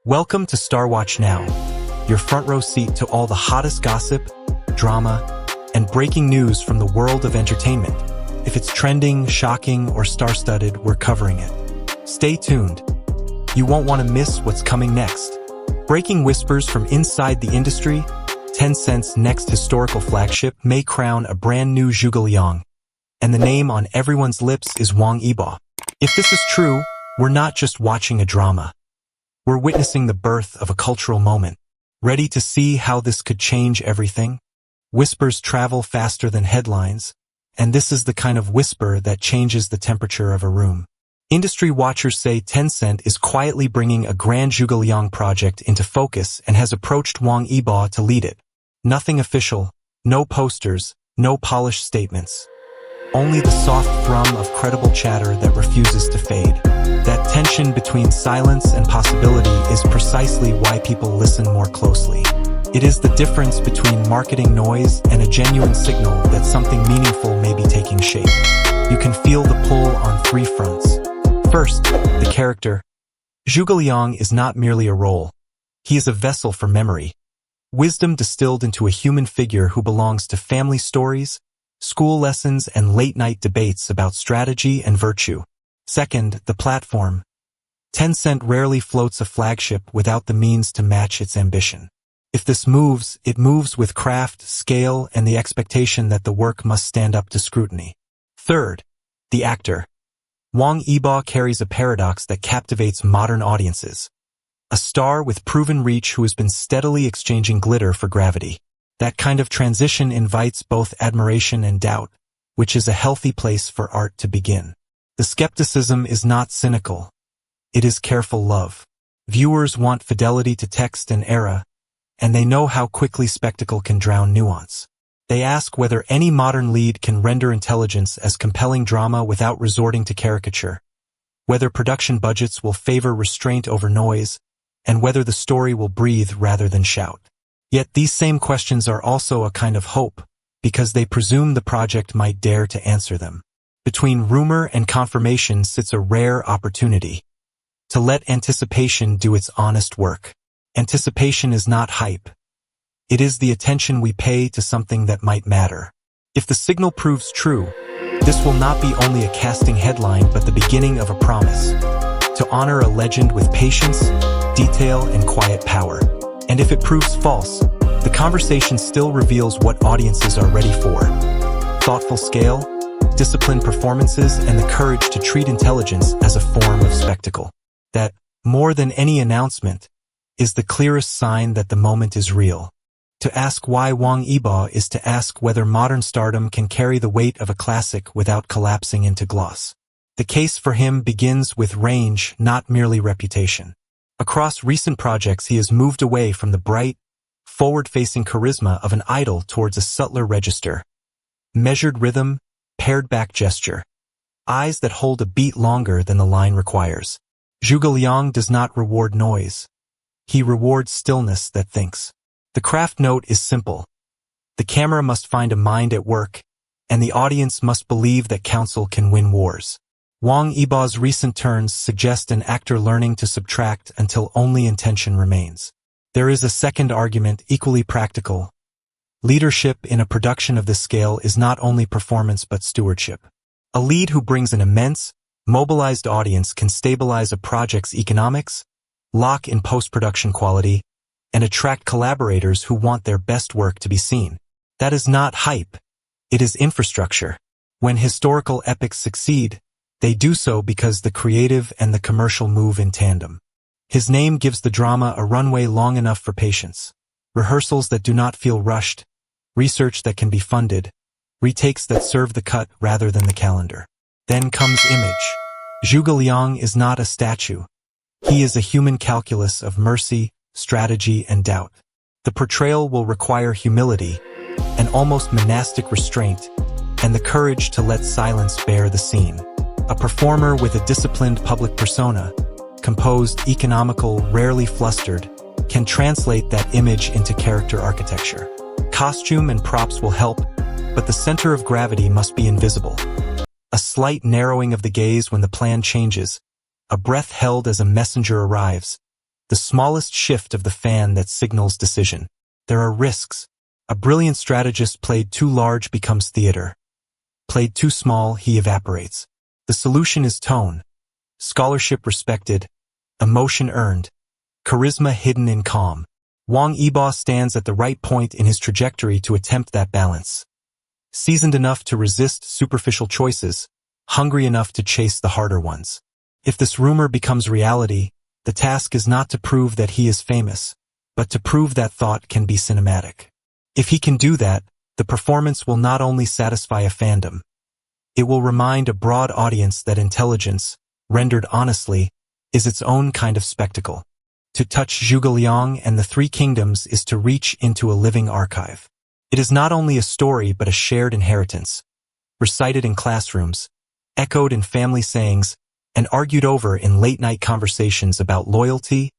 Welcome to Star Watch Now, your front row seat to all the hottest gossip, drama, and breaking news from the world of entertainment. If it's trending, shocking, or star-studded, we're covering it. Stay tuned. You won't want to miss what's coming next. Breaking whispers from inside the industry, Tencent's next historical flagship may crown a brand new Zhuge Liang, and the name on everyone's lips is Wang Yibo. If this is true, we're not just watching a drama. We're witnessing the birth of a cultural moment. Ready to see how this could change everything? Whispers travel faster than headlines, and this is the kind of whisper that changes the temperature of a room. Industry watchers say Tencent is quietly bringing a grand Zhuge Liang project into focus and has approached Wang Yibo to lead it. Nothing official, no posters, no polished statements. Only the soft thrum of credible chatter that refuses to fade. That tension between silence and possibility is precisely why people listen more closely. It is the difference between marketing noise and a genuine signal that something meaningful may be taking shape. You can feel the pull on three fronts. First, the character. Zhuge Liang is not merely a role. He is a vessel for memory. Wisdom distilled into a human figure who belongs to family stories, school lessons, and late-night debates about strategy and virtue. Second, the platform. Tencent rarely floats a flagship without the means to match its ambition. If this moves, it moves with craft, scale, and the expectation that the work must stand up to scrutiny. Third, the actor. Wang Yibo carries a paradox that captivates modern audiences. A star with proven reach who has been steadily exchanging glitter for gravity. That kind of transition invites both admiration and doubt, which is a healthy place for art to begin. The skepticism is not cynical. It is careful love. Viewers want fidelity to text and era, and they know how quickly spectacle can drown nuance. They ask whether any modern lead can render intelligence as compelling drama without resorting to caricature, whether production budgets will favor restraint over noise, and whether the story will breathe rather than shout. Yet these same questions are also a kind of hope, because they presume the project might dare to answer them. Between rumor and confirmation sits a rare opportunity. To let anticipation do its honest work. Anticipation is not hype. It is the attention we pay to something that might matter. If the signal proves true, this will not be only a casting headline but the beginning of a promise. To honor a legend with patience, detail, and quiet power. And if it proves false, the conversation still reveals what audiences are ready for. Thoughtful scale, disciplined performances, and the courage to treat intelligence as a form of spectacle. That, more than any announcement, is the clearest sign that the moment is real. To ask why Wang Yibo is to ask whether modern stardom can carry the weight of a classic without collapsing into gloss. The case for him begins with range, not merely reputation. Across recent projects, he has moved away from the bright, forward-facing charisma of an idol towards a subtler register. Measured rhythm, pared-back gesture. Eyes that hold a beat longer than the line requires. Zhuge Liang does not reward noise. He rewards stillness that thinks. The craft note is simple. The camera must find a mind at work, and the audience must believe that counsel can win wars. Wang Yibo's recent turns suggest an actor learning to subtract until only intention remains. There is a second argument, equally practical. Leadership in a production of this scale is not only performance but stewardship. A lead who brings an immense, mobilized audience can stabilize a project's economics, lock in post-production quality, and attract collaborators who want their best work to be seen. That is not hype. It is infrastructure. When historical epics succeed, they do so because the creative and the commercial move in tandem. His name gives the drama a runway long enough for patience. Rehearsals that do not feel rushed, research that can be funded, retakes that serve the cut rather than the calendar. Then comes image. Zhuge Liang is not a statue. He is a human calculus of mercy, strategy, and doubt. The portrayal will require humility, an almost monastic restraint, and the courage to let silence bear the scene. A performer with a disciplined public persona, composed, economical, rarely flustered, can translate that image into character architecture. Costume and props will help, but the center of gravity must be invisible. A slight narrowing of the gaze when the plan changes, a breath held as a messenger arrives, the smallest shift of the fan that signals decision. There are risks. A brilliant strategist played too large becomes theater. Played too small, he evaporates. The solution is tone. Scholarship respected, emotion earned, charisma hidden in calm. Wang Yibo stands at the right point in his trajectory to attempt that balance. Seasoned enough to resist superficial choices, hungry enough to chase the harder ones. If this rumor becomes reality, the task is not to prove that he is famous, but to prove that thought can be cinematic. If he can do that, the performance will not only satisfy a fandom, it will remind a broad audience that intelligence, rendered honestly, is its own kind of spectacle. To touch Zhuge Liang and the Three Kingdoms is to reach into a living archive. It is not only a story but a shared inheritance, recited in classrooms, echoed in family sayings, and argued over in late-night conversations about loyalty,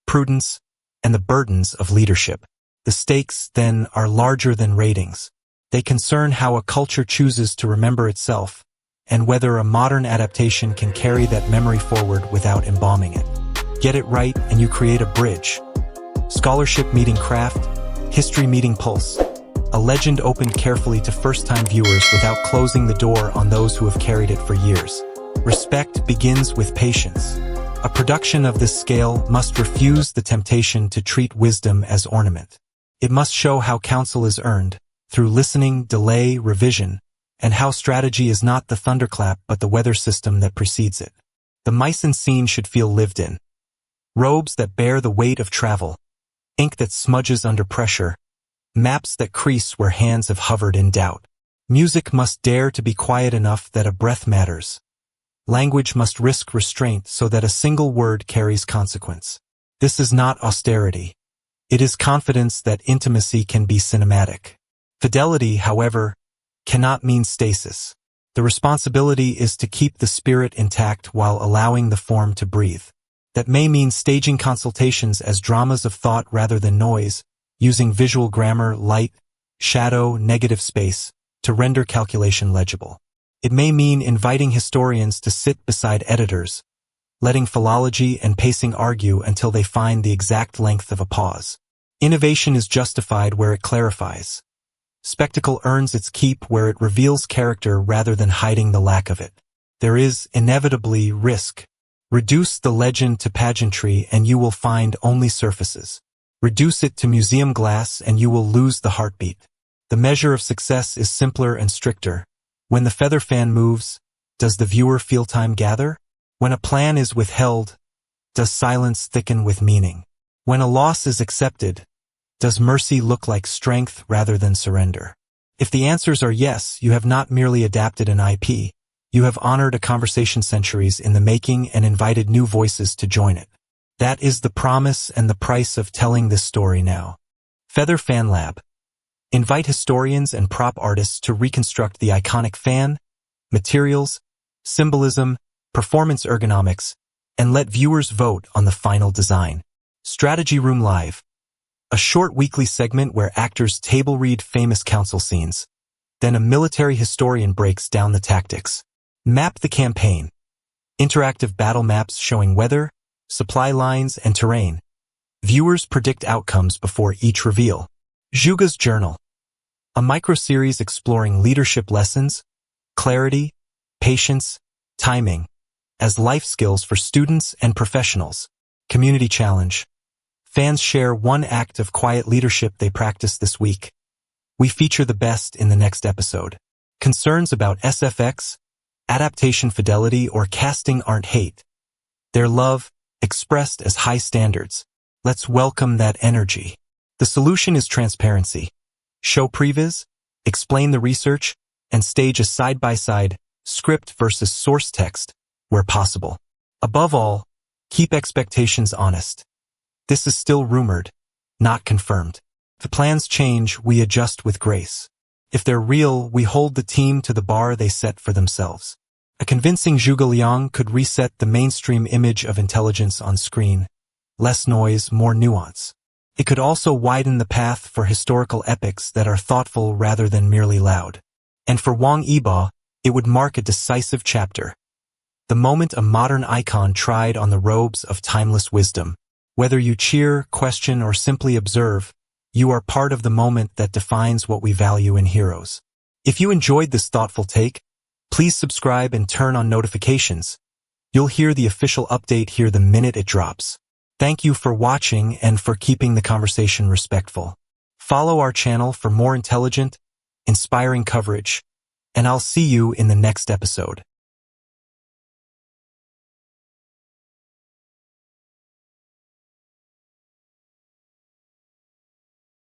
prudence, and the burdens of leadership. The stakes, then, are larger than ratings. They concern how a culture chooses to remember itself, and whether a modern adaptation can carry that memory forward without embalming it. Get it right and you create a bridge. Scholarship meeting craft, history meeting pulse. A legend opened carefully to first-time viewers without closing the door on those who have carried it for years. Respect begins with patience. A production of this scale must refuse the temptation to treat wisdom as ornament. It must show how counsel is earned, through listening, delay, revision, and how strategy is not the thunderclap but the weather system that precedes it. The mise-en-scene should feel lived in. Robes that bear the weight of travel, ink that smudges under pressure, maps that crease where hands have hovered in doubt. Music must dare to be quiet enough that a breath matters. Language must risk restraint so that a single word carries consequence. This is not austerity. It is confidence that intimacy can be cinematic. Fidelity, however, cannot mean stasis. The responsibility is to keep the spirit intact while allowing the form to breathe. That may mean staging consultations as dramas of thought rather than noise, using visual grammar, light, shadow, negative space, to render calculation legible. It may mean inviting historians to sit beside editors, letting philology and pacing argue until they find the exact length of a pause. Innovation is justified where it clarifies. Spectacle earns its keep where it reveals character rather than hiding the lack of it. There is, inevitably, risk. Reduce the legend to pageantry and you will find only surfaces. Reduce it to museum glass and you will lose the heartbeat. The measure of success is simpler and stricter. When the feather fan moves, does the viewer feel time gather? When a plan is withheld, does silence thicken with meaning? When a loss is accepted, does mercy look like strength rather than surrender? If the answers are yes, you have not merely adapted an IP, you have honored a conversation centuries in the making and invited new voices to join it. That is the promise and the price of telling this story now. Feather Fan Lab. Invite historians and prop artists to reconstruct the iconic fan, materials, symbolism, performance ergonomics, and let viewers vote on the final design. Strategy Room Live. A short weekly segment where actors table read famous council scenes. Then a military historian breaks down the tactics. Map the campaign. Interactive battle maps showing weather, supply lines, and terrain. Viewers predict outcomes before each reveal. Zhuge's Journal. A micro-series exploring leadership lessons, clarity, patience, timing, as life skills for students and professionals. Community Challenge. Fans share one act of quiet leadership they practiced this week. We feature the best in the next episode. Concerns about SFX, adaptation fidelity, or casting aren't hate. They're love, expressed as high standards. Let's welcome that energy. The solution is transparency. Show previs, explain the research, and stage a side-by-side, script versus source text, where possible. Above all, keep expectations honest. This is still rumored, not confirmed. If the plans change, we adjust with grace. If they're real, we hold the team to the bar they set for themselves. A convincing Zhuge Liang could reset the mainstream image of intelligence on screen. Less noise, more nuance. It could also widen the path for historical epics that are thoughtful rather than merely loud. And for Wang Yibo, it would mark a decisive chapter. The moment a modern icon tried on the robes of timeless wisdom. Whether you cheer, question, or simply observe, you are part of the moment that defines what we value in heroes. If you enjoyed this thoughtful take, please subscribe and turn on notifications. You'll hear the official update here the minute it drops. Thank you for watching and for keeping the conversation respectful. Follow our channel for more intelligent, inspiring coverage, and I'll see you in the next episode.